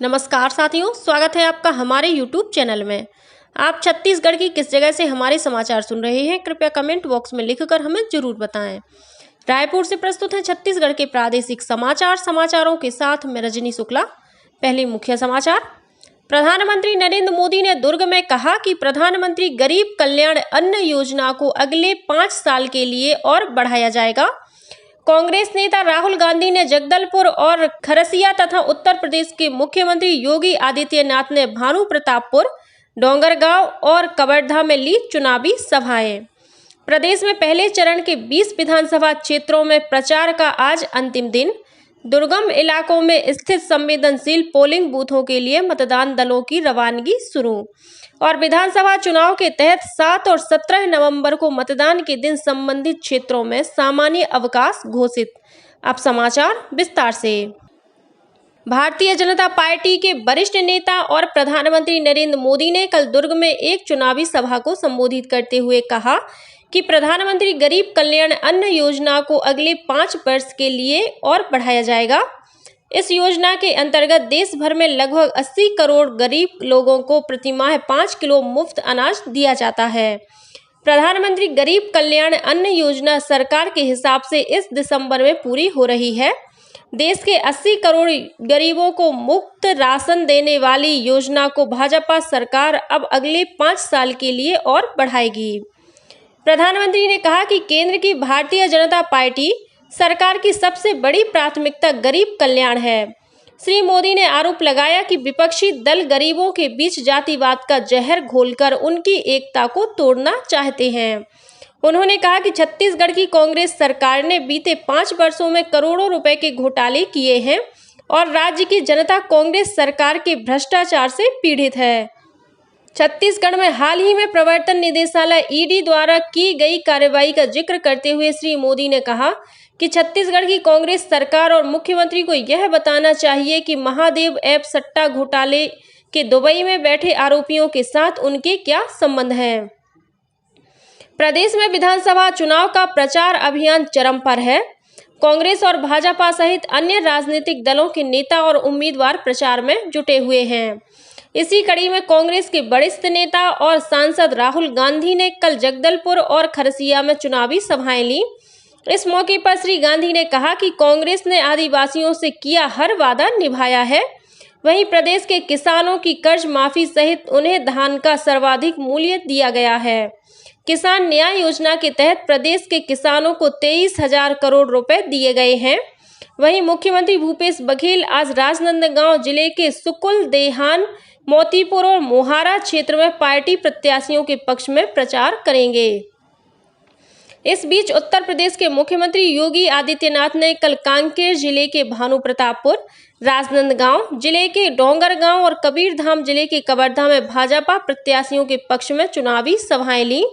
नमस्कार साथियों, स्वागत है आपका हमारे YouTube चैनल में। आप छत्तीसगढ़ की किस जगह से हमारे समाचार सुन रहे हैं, कृपया कमेंट बॉक्स में लिखकर हमें जरूर बताएं। रायपुर से प्रस्तुत है छत्तीसगढ़ के प्रादेशिक समाचारों के साथ मैं रजनी शुक्ला। पहले मुख्य समाचार। प्रधानमंत्री नरेंद्र मोदी ने दुर्ग में कहा कि प्रधानमंत्री गरीब कल्याण अन्न योजना को अगले 5 साल के लिए और बढ़ाया जाएगा। कांग्रेस नेता राहुल गांधी ने जगदलपुर और खरसिया तथा उत्तर प्रदेश के मुख्यमंत्री योगी आदित्यनाथ ने भानु प्रतापपुर, डोंगरगांव और कवर्धा में ली चुनावी सभाएं। प्रदेश में पहले चरण के 20 विधानसभा क्षेत्रों में प्रचार का आज अंतिम दिन। दुर्गम इलाकों में स्थित संवेदनशील पोलिंग बूथों के लिए मतदान दलों की रवानगी शुरू। और विधानसभा चुनाव के तहत 7 और 17 नवंबर को मतदान के दिन संबंधित क्षेत्रों में सामान्य अवकाश घोषित। अब समाचार विस्तार से। भारतीय जनता पार्टी के वरिष्ठ नेता और प्रधानमंत्री नरेंद्र मोदी ने कल दुर्ग में एक चुनावी सभा को संबोधित करते हुए कहा कि प्रधानमंत्री गरीब कल्याण अन्न योजना को अगले 5 वर्ष के लिए और बढ़ाया जाएगा। इस योजना के अंतर्गत देश भर में लगभग 80 करोड़ गरीब लोगों को प्रतिमाह 5 किलो मुफ्त अनाज दिया जाता है। प्रधानमंत्री गरीब कल्याण अन्न योजना सरकार के हिसाब से इस दिसंबर में पूरी हो रही है। देश के 80 करोड़ गरीबों को मुफ्त राशन देने वाली योजना को भाजपा सरकार अब अगले 5 साल के लिए और बढ़ाएगी। प्रधानमंत्री ने कहा कि केंद्र की भारतीय जनता पार्टी सरकार की सबसे बड़ी प्राथमिकता गरीब कल्याण है। श्री मोदी ने आरोप लगाया कि विपक्षी दल गरीबों के बीच जातिवाद का जहर घोलकर उनकी एकता को तोड़ना चाहते हैं। उन्होंने कहा कि छत्तीसगढ़ की कांग्रेस सरकार ने बीते 5 वर्षों में करोड़ों रुपए के घोटाले किए हैं और राज्य की जनता कांग्रेस सरकार के भ्रष्टाचार से पीड़ित है। छत्तीसगढ़ में हाल ही में प्रवर्तन निदेशालय ईडी द्वारा की गई कार्रवाई का जिक्र करते हुए श्री मोदी ने कहा कि छत्तीसगढ़ की कांग्रेस सरकार और मुख्यमंत्री को यह बताना चाहिए कि महादेव ऐप सट्टा घोटाले के दुबई में बैठे आरोपियों के साथ उनके क्या संबंध हैं। प्रदेश में विधानसभा चुनाव का प्रचार अभियान चरम पर है। कांग्रेस और भाजपा सहित अन्य राजनीतिक दलों के नेता और उम्मीदवार प्रचार में जुटे हुए हैं। इसी कड़ी में कांग्रेस के वरिष्ठ नेता और सांसद राहुल गांधी ने कल जगदलपुर और खरसिया में चुनावी सभाएं ली। इस मौके पर श्री गांधी ने कहा कि कांग्रेस ने आदिवासियों से किया हर वादा निभाया है। वहीं प्रदेश के किसानों की कर्ज माफी सहित उन्हें धान का सर्वाधिक मूल्य दिया गया है। किसान न्याय योजना के तहत प्रदेश के किसानों को 23,000 करोड़ रुपए दिए गए हैं। वहीं मुख्यमंत्री भूपेश बघेल आज राजनांदगांव जिले के सुकुल, देहान, मोतीपुर और मोहारा क्षेत्र में पार्टी प्रत्याशियों के पक्ष में प्रचार करेंगे। इस बीच उत्तर प्रदेश के मुख्यमंत्री योगी आदित्यनाथ ने कल कांकेर जिले के भानु प्रतापपुर, राजनांदगांव जिले के डोंगरगांव और कबीरधाम जिले के कवर्धा में भाजपा प्रत्याशियों के पक्ष में चुनावी सभाएं ली।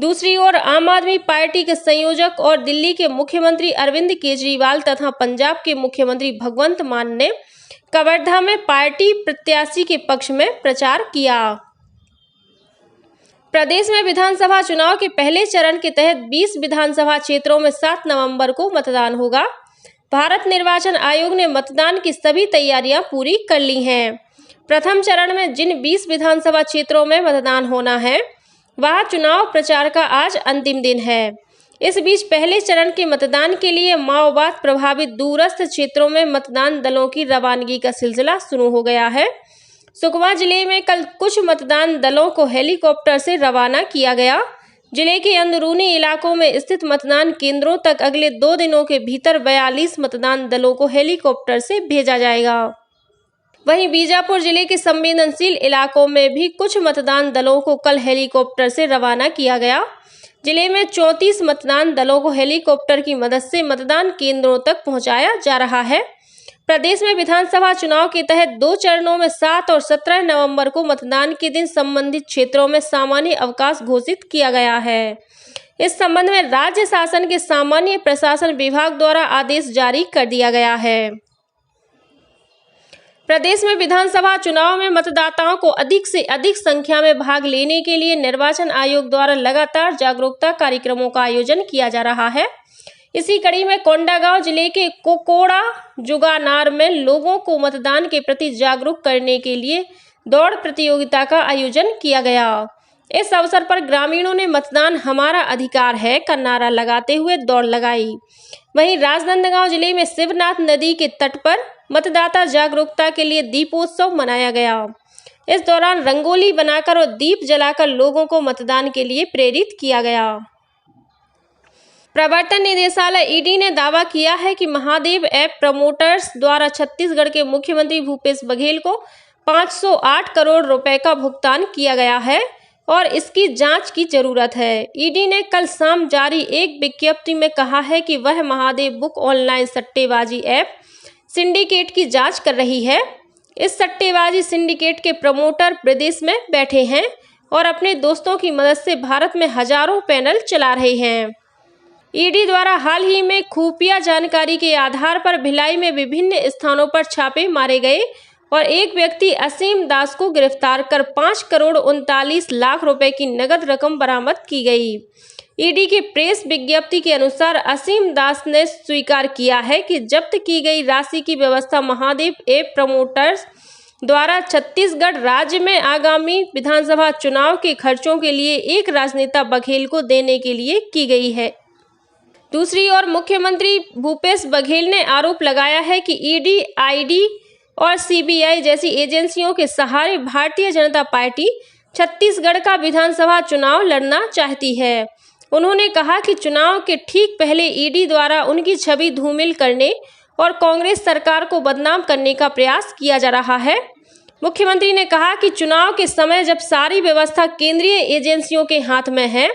दूसरी ओर आम आदमी पार्टी के संयोजक और दिल्ली के मुख्यमंत्री अरविंद केजरीवाल तथा पंजाब के मुख्यमंत्री भगवंत मान ने कवर्धा में पार्टी प्रत्याशी के पक्ष में प्रचार किया। प्रदेश में विधानसभा चुनाव के पहले चरण के तहत 20 विधानसभा क्षेत्रों में 7 नवंबर को मतदान होगा। भारत निर्वाचन आयोग ने मतदान की सभी तैयारियां पूरी कर ली हैं। प्रथम चरण में जिन 20 विधानसभा क्षेत्रों में मतदान होना है, वहां चुनाव प्रचार का आज अंतिम दिन है। इस बीच पहले चरण के मतदान के लिए माओवाद प्रभावित दूरस्थ क्षेत्रों में मतदान दलों की रवानगी का सिलसिला शुरू हो गया है। सुकमा जिले में कल कुछ मतदान दलों को हेलीकॉप्टर से रवाना किया गया। जिले के अंदरूनी इलाकों में स्थित मतदान केंद्रों तक अगले 2 दिनों के भीतर 42 मतदान दलों को हेलीकॉप्टर से भेजा जाएगा। वहीं बीजापुर जिले के संवेदनशील इलाकों में भी कुछ मतदान दलों को कल हेलीकॉप्टर से रवाना किया गया। जिले में 34 मतदान दलों को हेलीकॉप्टर की मदद से मतदान केंद्रों तक पहुंचाया जा रहा है। प्रदेश में विधानसभा चुनाव के तहत 2 चरणों में 7 और 17 नवंबर को मतदान के दिन संबंधित क्षेत्रों में सामान्य अवकाश घोषित किया गया है। इस संबंध में राज्य शासन के सामान्य प्रशासन विभाग द्वारा आदेश जारी कर दिया गया है। प्रदेश में विधानसभा चुनाव में मतदाताओं को अधिक से अधिक संख्या में भाग लेने के लिए निर्वाचन आयोग द्वारा लगातार जागरूकता कार्यक्रमों का आयोजन किया जा रहा है। इसी कड़ी में कोंडागांव जिले के कोकोड़ा जुगानार में लोगों को मतदान के प्रति जागरूक करने के लिए दौड़ प्रतियोगिता का आयोजन किया गया। इस अवसर पर ग्रामीणों ने मतदान हमारा अधिकार है का नारा लगाते हुए दौड़ लगाई। वहीं राजनांदगांव जिले में शिवनाथ नदी के तट पर मतदाता जागरूकता के लिए दीपोत्सव मनाया गया। इस दौरान रंगोली बनाकर और दीप जलाकर लोगों को मतदान के लिए प्रेरित किया गया। प्रवर्तन निदेशालय ईडी ने दावा किया है कि महादेव ऐप प्रमोटर्स द्वारा छत्तीसगढ़ के मुख्यमंत्री भूपेश बघेल को 508 करोड़ रुपए का भुगतान किया गया है और इसकी जांच की जरूरत है। ईडी ने कल शाम जारी एक विज्ञप्ति में कहा है कि वह महादेव बुक ऑनलाइन सट्टेबाजी ऐप सिंडिकेट की जांच कर रही है। इस सट्टेबाजी सिंडिकेट के प्रमोटर विदेश में बैठे हैं और अपने दोस्तों की मदद से भारत में हजारों पैनल चला रहे हैं। ईडी द्वारा हाल ही में खुफिया जानकारी के आधार पर भिलाई में विभिन्न स्थानों पर छापे मारे गए और एक व्यक्ति असीम दास को गिरफ्तार कर 5 करोड़ 39 लाख रुपए की नगद रकम बरामद की गई। ईडी की प्रेस विज्ञप्ति के अनुसार असीम दास ने स्वीकार किया है कि जब्त की गई राशि की व्यवस्था महादेव ऐप प्रमोटर्स द्वारा छत्तीसगढ़ राज्य में आगामी विधानसभा चुनाव के खर्चों के लिए एक राजनेता बघेल को देने के लिए की गई है। दूसरी ओर मुख्यमंत्री भूपेश बघेल ने आरोप लगाया है कि ईडी, आईडी और सीबीआई जैसी एजेंसियों के सहारे भारतीय जनता पार्टी छत्तीसगढ़ का विधानसभा चुनाव लड़ना चाहती है। उन्होंने कहा कि चुनाव के ठीक पहले ईडी द्वारा उनकी छवि धूमिल करने और कांग्रेस सरकार को बदनाम करने का प्रयास किया जा रहा है। मुख्यमंत्री ने कहा कि चुनाव के समय जब सारी व्यवस्था केंद्रीय एजेंसियों के हाथ में है,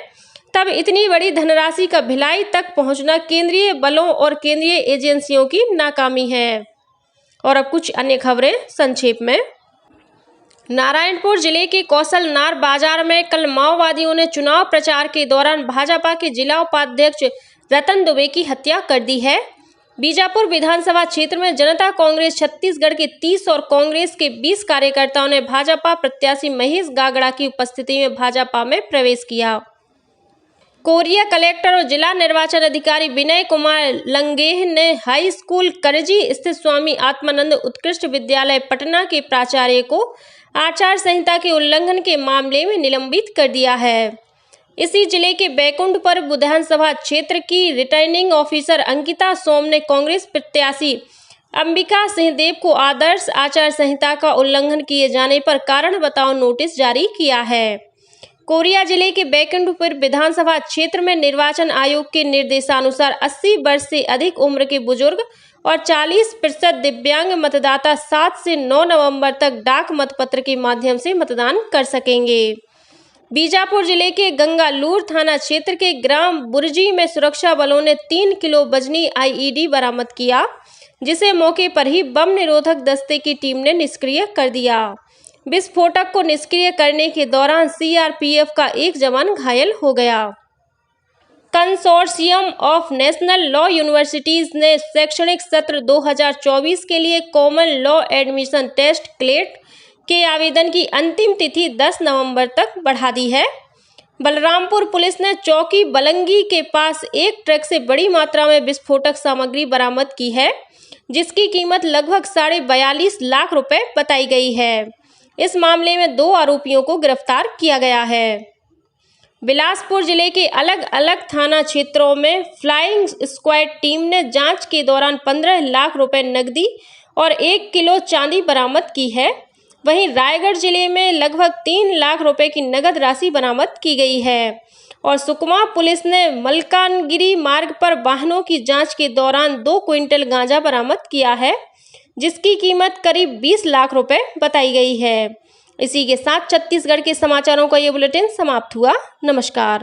तब इतनी बड़ी धनराशि का भिलाई तक पहुंचना केंद्रीय बलों और केंद्रीय एजेंसियों की नाकामी है। और अब कुछ अन्य खबरें संक्षेप में। नारायणपुर जिले के कौशलनार बाजार में कल माओवादियों ने चुनाव प्रचार के दौरान भाजपा के जिला उपाध्यक्ष रतन दुबे की हत्या कर दी है। बीजापुर विधानसभा क्षेत्र में जनता कांग्रेस छत्तीसगढ़ के 30 और कांग्रेस के 20 कार्यकर्ताओं ने भाजपा प्रत्याशी महेश गागड़ा की उपस्थिति में भाजपा में प्रवेश किया। कोरिया कलेक्टर और जिला निर्वाचन अधिकारी विनय कुमार लंगेह ने हाई स्कूल करजी स्थित स्वामी आत्मानंद उत्कृष्ट विद्यालय पटना के प्राचार्य को आचार संहिता के उल्लंघन के मामले में निलंबित कर दिया है। इसी जिले के बैकुंठपुर विधानसभा क्षेत्र की रिटर्निंग ऑफिसर अंकिता सोम ने कांग्रेस प्रत्याशी अंबिका सिंहदेव को आदर्श आचार संहिता का उल्लंघन किए जाने पर कारण बताओ नोटिस जारी किया है। कोरिया जिले के बैकुंठपुर विधानसभा क्षेत्र में निर्वाचन आयोग के निर्देशानुसार 80 वर्ष से अधिक उम्र के बुजुर्ग और 40% दिव्यांग मतदाता 7 से 9 नवंबर तक डाक मतपत्र के माध्यम से मतदान कर सकेंगे। बीजापुर जिले के गंगालूर थाना क्षेत्र के ग्राम बुर्जी में सुरक्षा बलों ने 3 किलो वजनी आईईडी बरामद किया, जिसे मौके पर ही बम निरोधक दस्ते की टीम ने निष्क्रिय कर दिया। विस्फोटक को निष्क्रिय करने के दौरान सीआरपीएफ का एक जवान घायल हो गया। Consortium of national law universities ने शैक्षणिक सत्र 2024 के लिए common law admission test CLAT के आवेदन की अंतिम तिथि 10 नवंबर तक बढ़ा दी है। बलरामपुर पुलिस ने चौकी बलंगी के पास एक ट्रक से बड़ी मात्रा में विस्फोटक सामग्री बरामद की है, जिसकी कीमत लगभग 42.5 लाख रुपए बताई गई है। इस मामले में 2 आरोपियों को गिरफ्तार किया गया है। बिलासपुर जिले के अलग अलग थाना क्षेत्रों में फ्लाइंग स्क्वाड टीम ने जांच के दौरान 15 लाख रुपए नकदी और 1 किलो चांदी बरामद की है। वहीं रायगढ़ जिले में लगभग 3 लाख रुपए की नगद राशि बरामद की गई है। और सुकमा पुलिस ने मलकानगिरी मार्ग पर वाहनों की जांच के दौरान 2 क्विंटल गांजा बरामद किया है, जिसकी कीमत करीब 20 लाख रुपए बताई गई है। इसी के साथ छत्तीसगढ़ के समाचारों का ये बुलेटिन समाप्त हुआ। नमस्कार।